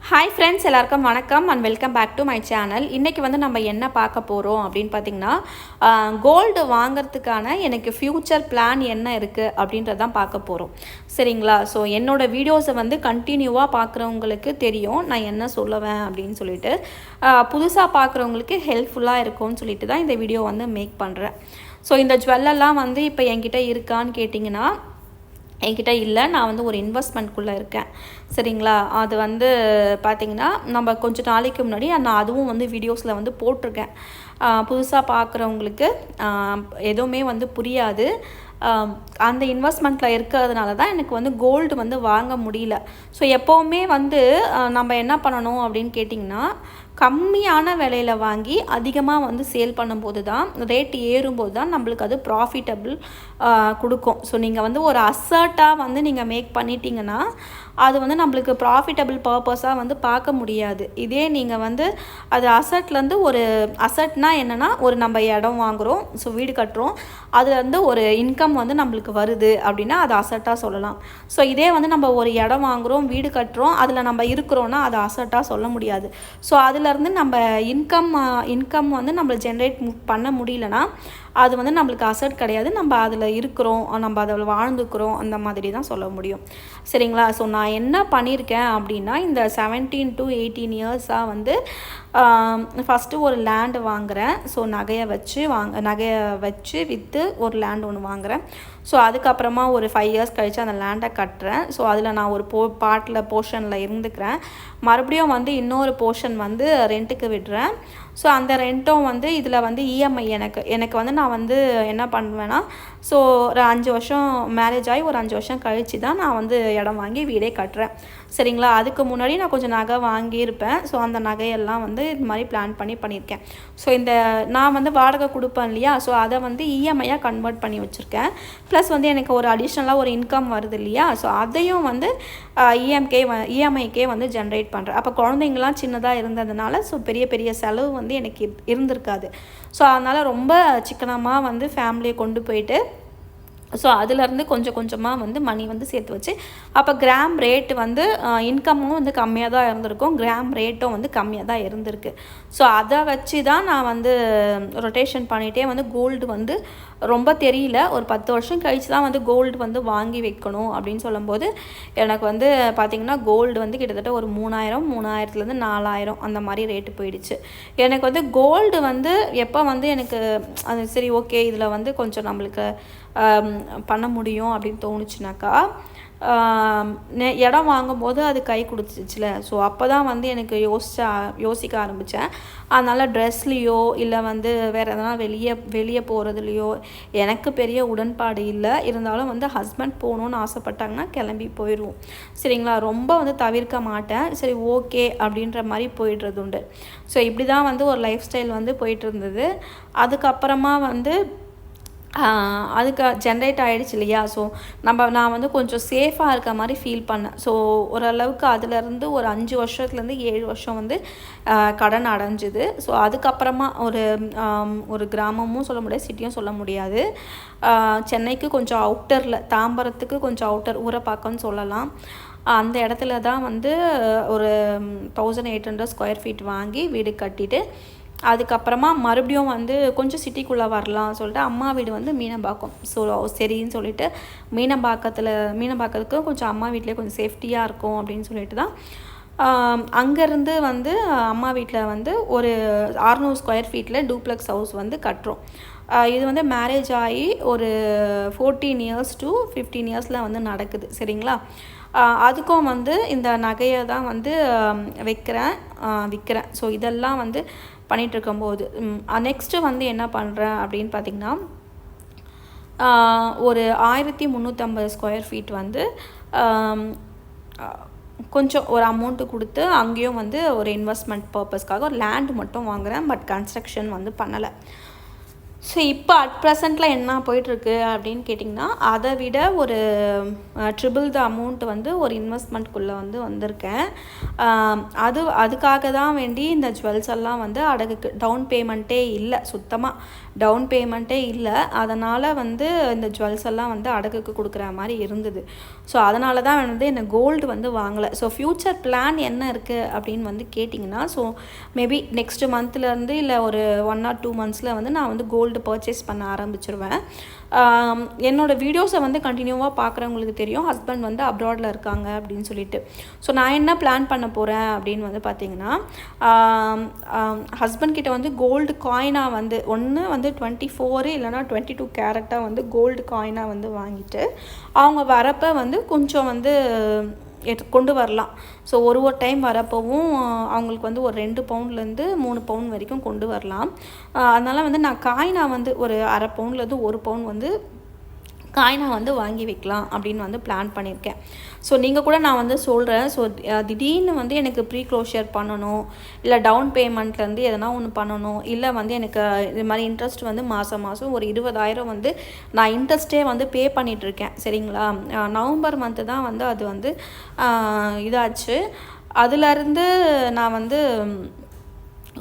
Hi friends, எல்லாருக்கும் வணக்கம் and welcome back to my channel. இன்றைக்கி வந்து நம்ம என்ன பார்க்க போகிறோம் அப்படின்னு பார்த்திங்கன்னா, கோல்டு வாங்கிறதுக்கான எனக்கு ஃப்யூச்சர் பிளான் என்ன இருக்குது அப்படின்றதான் பார்க்க போகிறோம். சரிங்களா? ஸோ என்னோடய வீடியோஸை வந்து கண்டினியூவாக பார்க்குறவங்களுக்கு தெரியும் நான் என்ன சொல்லுவேன் அப்படின்னு சொல்லிட்டு. புதுசாக பார்க்குறவங்களுக்கு ஹெல்ப்ஃபுல்லாக இருக்கும்னு சொல்லிட்டு தான் இந்த வீடியோ வந்து மேக் பண்ணுறேன். ஸோ இந்த ஜுவல்லெல்லாம் வந்து இப்போ என்கிட்ட இருக்கான்னு கேட்டிங்கன்னா என்கிட்ட இல்லை. நான் வந்து ஒரு இன்வெஸ்ட்மெண்ட்குள்ளே இருக்கேன். சரிங்களா? அது வந்து பார்த்திங்கன்னா நம்ம கொஞ்சம் நாளைக்கு முன்னாடி நான் அதுவும் வந்து வீடியோஸில் வந்து போட்டிருக்கேன். புதுசாக பார்க்குறவங்களுக்கு எதுவுமே வந்து புரியாது. அந்த இன்வெஸ்ட்மெண்ட்டில் இருக்கிறதுனால தான் எனக்கு வந்து கோல்டு வந்து வாங்க முடியல. ஸோ எப்போவுமே வந்து நம்ம என்ன பண்ணணும் அப்படின்னு கேட்டிங்கன்னா, கம்மியான விலையில் வாங்கி அதிகமாக வந்து சேல் பண்ணும்போது தான், ரேட் ஏறும்போது தான் நம்மளுக்கு அது ப்ராஃபிட்டபிள் கொடுக்கும். ஸோ நீங்கள் வந்து ஒரு அசர்ட்டாக வந்து நீங்கள் மேக் பண்ணிட்டீங்கன்னா அது வந்து நம்மளுக்கு ப்ராஃபிட்டபிள் பர்பஸாக வந்து பார்க்க முடியாது. இதே நீங்கள் வந்து அது அசட்லேருந்து ஒரு அசட்னால் என்னென்னா, ஒரு நம்ம இடம் வாங்குகிறோம், ஸோ வீடு கட்டுறோம், அதுலேருந்து ஒரு இன்கம் வந்து நம்மளுக்கு வருது அப்படின்னா அது அசட்டாக சொல்லலாம். ஸோ இதே வந்து நம்ம ஒரு இடம் வாங்குகிறோம், வீடு கட்டுறோம், அதில் நம்ம இருக்கிறோன்னா அது அசட்டாக சொல்ல முடியாது. ஸோ அதுலேருந்து நம்ம இன்கம் வந்து நம்மளை ஜென்ரேட் பண்ண முடியலன்னா அது வந்து நம்மளுக்கு அசட் கிடையாது. நம்ம அதில் இருக்கிறோம், நம்ம அதில் வாழ்ந்துக்கிறோம், அந்த மாதிரி தான் சொல்ல முடியும். சரிங்களா? ஸோ நான் என்ன பண்ணியிருக்கேன் அப்படின்னா, இந்த 17 to 18 இயர்ஸாக வந்து ஃபஸ்ட்டு ஒரு லேண்டு வாங்குகிறேன். ஸோ நகையை வச்சு விற்று ஒரு லேண்டு ஒன்று வாங்குகிறேன். ஸோ அதுக்கப்புறமா ஒரு 5 இயர்ஸ் கழித்து அந்த லேண்டை கட்டுறேன். ஸோ அதில் நான் ஒரு போர்ஷனில் இருந்துக்கிறேன். மறுபடியும் வந்து இன்னொரு போர்ஷன் வந்து ரெண்ட்டுக்கு விடுறேன். ஸோ அந்த ரெண்ட்டும் வந்து இதில் வந்து இஎம்ஐ எனக்கு வந்து நான் வந்து என்ன பண்ணுவேன்னா, ஸோ ஒரு 5 வருஷம் மேரேஜ் ஆகி ஒரு 5 வருஷம் கழித்து தான் நான் வந்து இடம் வாங்கி வீடே கட்டுறேன். சரிங்களா? அதுக்கு முன்னாடி நான் கொஞ்சம் நகை வாங்கியிருப்பேன். ஸோ அந்த நகையெல்லாம் வந்து இது மாதிரி பிளான் பண்ணியிருக்கேன். ஸோ நான் வந்து வாடகை கொடுப்பேன் இல்லையா, ஸோ அதை வந்து இஎம்ஐயாக கன்வெர்ட் பண்ணி வச்சுருக்கேன். ப்ளஸ் வந்து எனக்கு ஒரு அடிஷ்னலாக ஒரு இன்கம் வருது இல்லையா, ஸோ அதையும் வந்து இஎம்ஐக்கே வந்து ஜென்ரேட் பண்ணுறேன். அப்போ குழந்தைங்களாம் சின்னதாக இருந்ததுனால ஸோ பெரிய பெரிய செலவு வந்து எனக்கு இருந்திருக்காது. ஸோ அதனால் ரொம்ப சிக்கனமாக வந்து ஃபேமிலியை கொண்டு போயிட்டு, ஸோ அதிலேருந்து கொஞ்சம் கொஞ்சமாக வந்து மணி வந்து சேர்த்து வச்சு, அப்போ கிராம் ரேட்டு வந்து இன்கமும் வந்து கம்மியாக தான் இருந்திருக்கும், கிராம் ரேட்டும் வந்து கம்மியாக தான் இருந்திருக்கு. ஸோ அதை வச்சு தான் நான் வந்து ரொட்டேஷன் பண்ணிகிட்டே வந்து கோல்டு வந்து ரொம்ப தெரியல, ஒரு 10 வருஷம் கழித்து தான் வந்து கோல்டு வந்து வாங்கி வைக்கணும் அப்படின்னு சொல்லும்போது எனக்கு வந்து பார்த்திங்கன்னா கோல்டு வந்து கிட்டத்தட்ட ஒரு 3000 4000 அந்த மாதிரி ரேட்டு போயிடுச்சு. எனக்கு வந்து கோல்டு வந்து எப்போ வந்து எனக்கு அது சரி ஓகே இதில் வந்து கொஞ்சம் நம்மளுக்கு பண்ண முடியும் அப்படின்னு தோணுச்சுனாக்கா, இடம் வாங்கும்போது அது கை கொடுத்துச்சுல. ஸோ அப்போ தான் வந்து எனக்கு யோசிக்க ஆரம்பித்தேன். அதனால் ட்ரெஸ்லேயோ இல்லை வந்து வேறு எதனா வெளியே போகிறதுலையோ எனக்கு பெரிய உடன்பாடு இல்லை. இருந்தாலும் வந்து ஹஸ்பண்ட் போகணுன்னு ஆசைப்பட்டாங்கன்னா கிளம்பி போயிடுவோம். சரிங்களா? ரொம்ப வந்து தவிர்க்க மாட்டேன். சரி ஓகே அப்படின்ற மாதிரி போயிடுறது உண்டு. ஸோ இப்படி தான் வந்து ஒரு லைஃப் ஸ்டைல் வந்து போயிட்டு இருந்தது. அதுக்கப்புறமா வந்து அதுக்கு ஜென்ரேட் ஆகிடுச்சு இல்லையா, ஸோ நான் வந்து கொஞ்சம் சேஃபாக இருக்க மாதிரி ஃபீல் பண்ணேன். ஸோ ஓரளவுக்கு அதுலேருந்து ஒரு 5 வருஷத்துலேருந்து 7 வருஷம் வந்து கடன் அடைஞ்சிது. ஸோ அதுக்கப்புறமா ஒரு கிராமமும் சொல்ல முடியாது, சிட்டியும் சொல்ல முடியாது, சென்னைக்கு கொஞ்சம் அவுட்டரில், தாம்பரத்துக்கு கொஞ்சம் அவுட்டர், ஊரப்பாக்கம்னு சொல்லலாம். அந்த இடத்துல தான் வந்து ஒரு 1800 ஸ்கொயர் ஃபீட் வாங்கி வீடு கட்டிட்டு, அதுக்கப்புறமா மறுபடியும் வந்து கொஞ்சம் சிட்டிக்குள்ளே வரலாம் சொல்லிட்டு அம்மா வீடு வந்து மீனம்பாக்கம். ஸோ சரின்னு சொல்லிட்டு மீனம்பாக்கத்துக்கு கொஞ்சம் அம்மா வீட்டிலே கொஞ்சம் சேஃப்டியாக இருக்கும் அப்படின்னு சொல்லிட்டு தான் அங்கேருந்து வந்து அம்மா வீட்டில் வந்து ஒரு 600 ஸ்கொயர் ஃபீட்டில் டூப்ளெக்ஸ் ஹவுஸ் வந்து கட்டுறோம். இது வந்து மேரேஜ் ஆகி ஒரு 14 இயர்ஸ் to 15 இயர்ஸில் வந்து நடக்குது. சரிங்களா? அதுக்கும் வந்து இந்த நகையை தான் வந்து விற்கிறேன். ஸோ இதெல்லாம் வந்து பண்ணிகிட்ருக்கும்போது நெக்ஸ்ட்டு வந்து என்ன பண்ணுறேன் அப்படின்னு பார்த்திங்கன்னா, ஒரு 1350 ஸ்கொயர் ஃபீட் வந்து கொஞ்சம் ஒரு அமௌண்ட்டு கொடுத்து அங்கேயும் வந்து ஒரு இன்வெஸ்ட்மெண்ட் பர்பஸ்க்காக ஒரு லேண்டு மட்டும் வாங்குகிறேன். பட் கன்ஸ்ட்ரக்ஷன் வந்து பண்ணலை. ஸோ இப்போ அட் ப்ரெசண்ட்டில் என்ன போயிட்டுருக்கு அப்படின்னு கேட்டிங்கன்னா, அதை விட ஒரு ட்ரிபிள் த அமௌண்ட் வந்து ஒரு இன்வெஸ்ட்மெண்ட்குள்ளே வந்து வந்திருக்கேன். அதுக்காக தான் வேண்டி இந்த ஜுவல்ஸ் எல்லாம் வந்து அடகுக்கு டவுன் பேமெண்ட்டே இல்லை, சுத்தமாக டவுன் பேமெண்ட்டே இல்லை. அதனால் வந்து இந்த ஜுவல்ஸ் எல்லாம் வந்து அடகுக்கு கொடுக்குற மாதிரி இருந்தது. ஸோ அதனால தான் வந்து என்ன கோல்டு வந்து வாங்கலை. ஸோ ஃப்யூச்சர் பிளான் என்ன இருக்குது அப்படின்னு வந்து கேட்டிங்கன்னா, ஸோ மேபி நெக்ஸ்ட் மந்த்லேருந்து இல்லை ஒரு 1 or 2 monthஸில் வந்து நான் வந்து கோல்டு பர்ச்சேஸ் பண்ண ஆரம்பிச்சிருவேன். என்னோடய வீடியோஸை வந்து கண்டினியூவாக பார்க்குறவங்களுக்கு தெரியும், ஹஸ்பண்ட் வந்து அப்ராடில் இருக்காங்க அப்படின்னு சொல்லிட்டு. ஸோ நான் என்ன பிளான் பண்ண போகிறேன் அப்படின்னு வந்து பார்த்திங்கன்னா, ஹஸ்பண்ட் கிட்ட வந்து கோல்டு காயினாக வந்து ஒன்று வந்து 24 இல்லைனா 22 கேரட்டாக வந்து கோல்டு காயினாக வந்து வாங்கிட்டு அவங்க வரப்போ வந்து கொஞ்சம் வந்து கொண்டு வரலாம். ஸோ ஒரு டைம் வரப்போவும் அவங்களுக்கு வந்து ஒரு 2 பவுண்ட்லேருந்து 3 பவுண்ட் வரைக்கும் கொண்டு வரலாம். அதனால் வந்து நான் காயினாக வந்து ஒரு அரை பவுண்ட்லேருந்து 1 பவுண்ட் வந்து காயினாக வந்து வாங்கி வைக்கலாம் அப்படின்னு வந்து பிளான் பண்ணியிருக்கேன். ஸோ நீங்கள் கூட நான் வந்து சொல்கிறேன். ஸோ திடீர்னு வந்து எனக்கு ப்ரீ க்ளோஷர் பண்ணணும், இல்லை டவுன் பேமெண்ட்லேருந்து எதனா ஒன்று பண்ணணும், இல்லை வந்து எனக்கு இது மாதிரி இன்ட்ரெஸ்ட் வந்து மாதம் ஒரு 20,000 வந்து நான் இன்ட்ரெஸ்ட்டே வந்து பே பண்ணிகிட்ருக்கேன். சரிங்களா, நவம்பர் மந்த்து தான் வந்து அது வந்து இதாச்சு. அதுலேருந்து நான் வந்து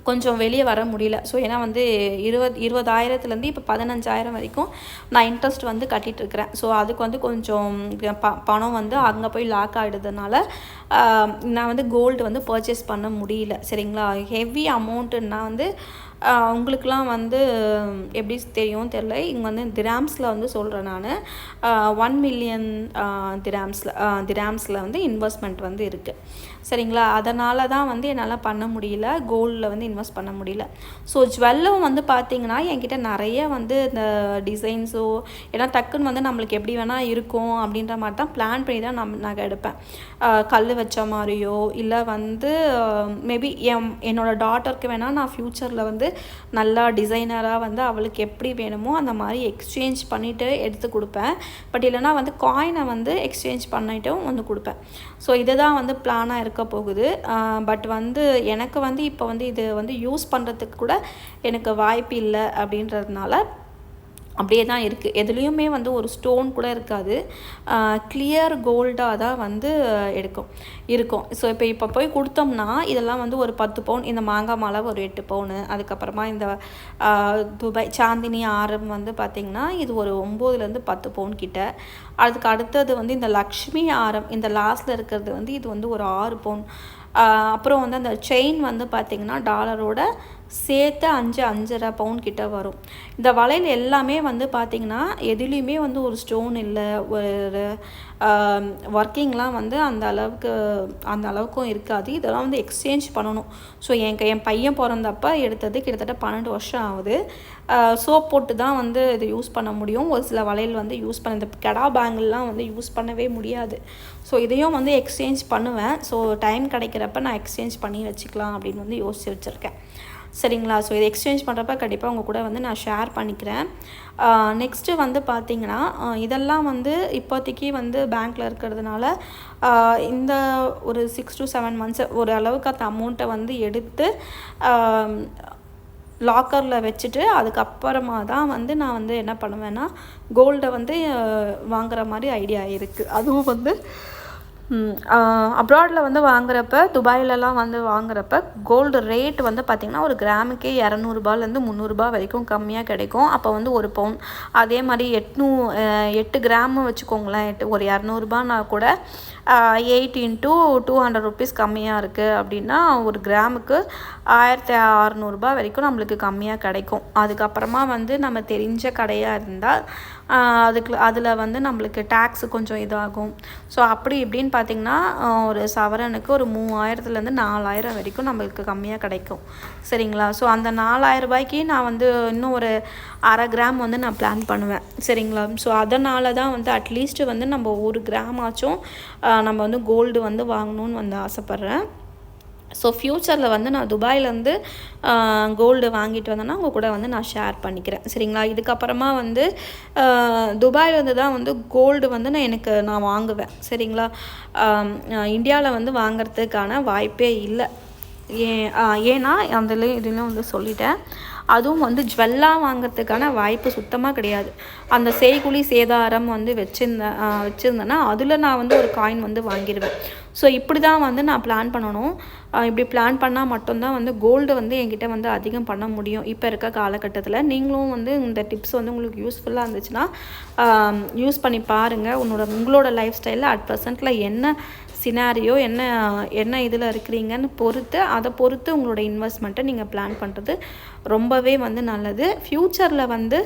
கொஞ்சம் வெளியே வர முடியல. ஸோ ஏன்னா வந்து 20,000லேருந்து இப்போ 15,000 வரைக்கும் நான் இன்ட்ரெஸ்ட் வந்து கட்டிகிட்ருக்கிறேன். ஸோ அதுக்கு வந்து கொஞ்சம் பணம் வந்து அங்கே போய் லாக் ஆகிடுறதுனால நான் வந்து கோல்டு வந்து பர்ச்சேஸ் பண்ண முடியல. சரிங்களா, ஹெவி அமௌண்ட்டுன்னா வந்து உங்களுக்கெலாம் வந்து எப்படி தெரியும் தெரில, இங்கே வந்து திராம்ஸில் வந்து சொல்கிறேன் நான். 1 million திராம்ஸில் வந்து இன்வெஸ்ட்மெண்ட் வந்து இருக்குது. சரிங்களா, அதனால தான் வந்து என்னால் பண்ண முடியல, கோல்டில் வந்து இன்வெஸ்ட் பண்ண முடியல. ஸோ ஜுவல்லும் வந்து பார்த்திங்கன்னா என்கிட்ட நிறைய வந்து இந்த டிசைன்ஸோ, ஏன்னா டக்குன்னு வந்து நம்மளுக்கு எப்படி வேணால் இருக்கும் அப்படின்ற மாதிரி தான் பிளான் பண்ணி தான் நகை எடுப்பேன். கல் வச்ச மாதிரியோ, இல்லை வந்து மேபி என்னோடய டாட்டருக்கு வேணால் நான் ஃப்யூச்சரில் வந்து நல்லா டிசைனராக வந்து அவளுக்கு எப்படி வேணுமோ அந்த மாதிரி எக்ஸ்சேஞ்ச் பண்ணிவிட்டு எடுத்து கொடுப்பேன். பட் இல்லைனா வந்து காயினை வந்து எக்ஸ்சேஞ்ச் பண்ணிட்டும் வந்து கொடுப்பேன். ஸோ இது தான் வந்து பிளானாக இருக்க போகுது. பட் வந்து எனக்கு வந்து இப்போ வந்து இது வந்து யூஸ் பண்ணுறதுக்கு கூட எனக்கு வாய்ப்பு இல்லை அப்படின்றதுனால அப்படியே தான் இருக்குது. எதுலேயுமே வந்து ஒரு ஸ்டோன் கூட இருக்காது, கிளியர் கோல்டாக தான் வந்து இருக்கும். ஸோ இப்போ போய் கொடுத்தோம்னா இதெல்லாம் வந்து ஒரு 10 பவுன், இந்த மாங்காய் மாலை ஒரு 8 பவுனு, அதுக்கப்புறமா இந்த துபாய் சாந்தினி ஆரம் வந்து பார்த்திங்கன்னா இது ஒரு 9லேருந்து 10 பவுன் கிட்ட. அதுக்கு அடுத்தது வந்து இந்த லக்ஷ்மி ஆரம், இந்த லாஸ்ட்டில் இருக்கிறது வந்து இது வந்து ஒரு 6 பவுன். அப்புறம் வந்து அந்த செயின் வந்து பார்த்திங்கன்னா டாலரோட சேர்த்து 5.5 பவுன் கிட்ட வரும். இந்த வளையல் எல்லாமே வந்து பார்த்திங்கன்னா எதுலேயுமே வந்து ஒரு ஸ்டோன் இல்லை, ஒரு ஒர்க்கிங்லாம் வந்து அந்த அளவுக்கும் இருக்காது. இதெல்லாம் வந்து எக்ஸ்சேஞ்ச் பண்ணணும். ஸோ என் பையன் பிறந்தப்போ எடுத்தது கிட்டத்தட்ட 12 வருஷம் ஆகுது. சோப் போட்டு தான் வந்து இது யூஸ் பண்ண முடியும். ஒரு சில வளையல் வந்து யூஸ் பண்ண, இந்த கெடா பேங்கிள்லாம் வந்து யூஸ் பண்ணவே முடியாது. ஸோ இதையும் வந்து எக்ஸ்சேஞ்ச் பண்ணுவேன். ஸோ டைம் கிடைக்கிறப்ப நான் எக்ஸ்சேஞ்ச் பண்ணி வச்சுக்கலாம் அப்படின்னு வந்து யோசித்து வச்சுருக்கேன். சரிங்களா, ஸோ இதை எக்ஸ்சேஞ்ச் பண்ணுறப்ப கண்டிப்பாக உங்கள் கூட வந்து நான் ஷேர் பண்ணிக்கிறேன். நெக்ஸ்ட்டு வந்து பார்த்திங்கன்னா இதெல்லாம் வந்து இப்போதைக்கு வந்து பேங்க்கில் இருக்கிறதுனால இந்த ஒரு 6 to 7 months ஒரு அளவுக்கு அந்த அமௌண்ட்டை வந்து எடுத்து லாக்கரில் வச்சுட்டு அதுக்கப்புறமா தான் வந்து நான் வந்து என்ன பண்ணுவேன்னா கோல்டை வந்து வாங்குகிற மாதிரி ஐடியா இருக்குது. அதுவும் வந்து அப்ராடில் வந்து வாங்குறப்ப, துபாயிலலாம் வந்து வாங்குறப்ப கோல்டு ரேட் வந்து பார்த்திங்கன்னா ஒரு கிராமுக்கே 200 300 வரைக்கும் கம்மியாக கிடைக்கும். அப்போ வந்து 1 பவுன், அதே மாதிரி 8 கிராம் வச்சுக்கோங்களேன், ஒரு 200 கூட 8 into 200 rupees கம்மியாக இருக்குது அப்படின்னா ஒரு கிராமுக்கு 1600 வரைக்கும் நம்மளுக்கு கம்மியாக கிடைக்கும். அதுக்கப்புறமா வந்து நம்ம தெரிஞ்ச கடையாக இருந்தால் அதில் வந்து நம்மளுக்கு டேக்ஸு கொஞ்சம் இதாகும். ஸோ அப்படி இப்படின்னு பார்த்திங்கன்னா ஒரு சவரனுக்கு ஒரு 3000லேருந்து 4000 வரைக்கும் நம்மளுக்கு கம்மியாக கிடைக்கும். சரிங்களா, ஸோ அந்த 4000 ரூபாய்க்கு நான் வந்து இன்னும் ஒரு அரை கிராம் வந்து நான் பிளான் பண்ணுவேன். சரிங்களா, ஸோ அதனால தான் வந்து அட்லீஸ்ட்டு வந்து நம்ம 1 கிராம் ஆச்சும் நம்ம வந்து கோல்டு வந்து வாங்கணும்னு வந்து ஆசைப்பட்றேன். ஸோ ஃப்யூச்சரில் வந்து நான் துபாயிலேருந்து கோல்டு வாங்கிட்டு வந்தேன்னா உங்கள் கூட வந்து நான் ஷேர் பண்ணிக்கிறேன். சரிங்களா, இதுக்கப்புறமா வந்து துபாயிலேருந்து தான் வந்து கோல்டு வந்து நான் வாங்குவேன். சரிங்களா, இந்தியாவில் வந்து வாங்கிறதுக்கான வாய்ப்பே இல்லை. ஏன்னா இதுலேயும் வந்து சொல்லிட்டேன். அதுவும் வந்து ஜுவல்லாக வாங்கிறதுக்கான வாய்ப்பு சுத்தமாக கிடையாது. அந்த செய்கூலி சேதாரம் வந்து வச்சுருந்தேன்னா அதில் நான் வந்து ஒரு காயின் வந்து வாங்கிடுவேன். ஸோ இப்படி தான் வந்து நான் பிளான் பண்ணணும். இப்படி பிளான் பண்ணால் மட்டும்தான் வந்து கோல்டு வந்து என்கிட்ட வந்து அதிகம் பண்ண முடியும் இப்போ இருக்க காலகட்டத்தில். நீங்களும் வந்து இந்த டிப்ஸ் வந்து உங்களுக்கு யூஸ்ஃபுல்லாக இருந்துச்சுன்னா யூஸ் பண்ணி பாருங்கள். உங்களோட லைஃப் ஸ்டைலில் அட் ப்ரெசண்ட்டில் என்ன சினாரியோ என்ன இதில் இருக்கிறீங்கன்னு அதை பொறுத்து உங்களோட இன்வெஸ்ட்மெண்ட்டை நீங்கள் பிளான் பண்ணுறது ரொம்பவே வந்து நல்லது. ஃப்யூச்சரில் வந்து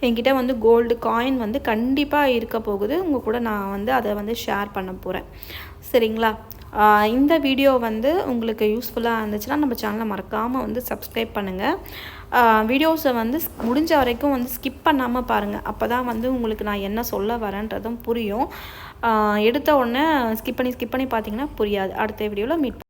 என்கிட்ட வந்து கோல்டு காயின் வந்து கண்டிப்பாக இருக்க போகுது. உங்கள் கூட நான் வந்து அதை வந்து ஷேர் பண்ண போகிறேன். சரிங்களா? இந்த வீடியோ வந்து உங்களுக்கு யூஸ்ஃபுல்லாக இருந்துச்சுன்னா நம்ம சேனலை மறக்காமல் வந்து சப்ஸ்கிரைப் பண்ணுங்கள். வீடியோஸை வந்து முடிஞ்ச வரைக்கும் வந்து ஸ்கிப் பண்ணாமல் பாருங்கள். அப்போ தான் வந்து உங்களுக்கு நான் என்ன சொல்ல வரேன்றதும் புரியும். எடுத்த உடனே ஸ்கிப் பண்ணி பார்த்தீங்கன்னா புரியாது. அடுத்த வீடியோவில் மீட்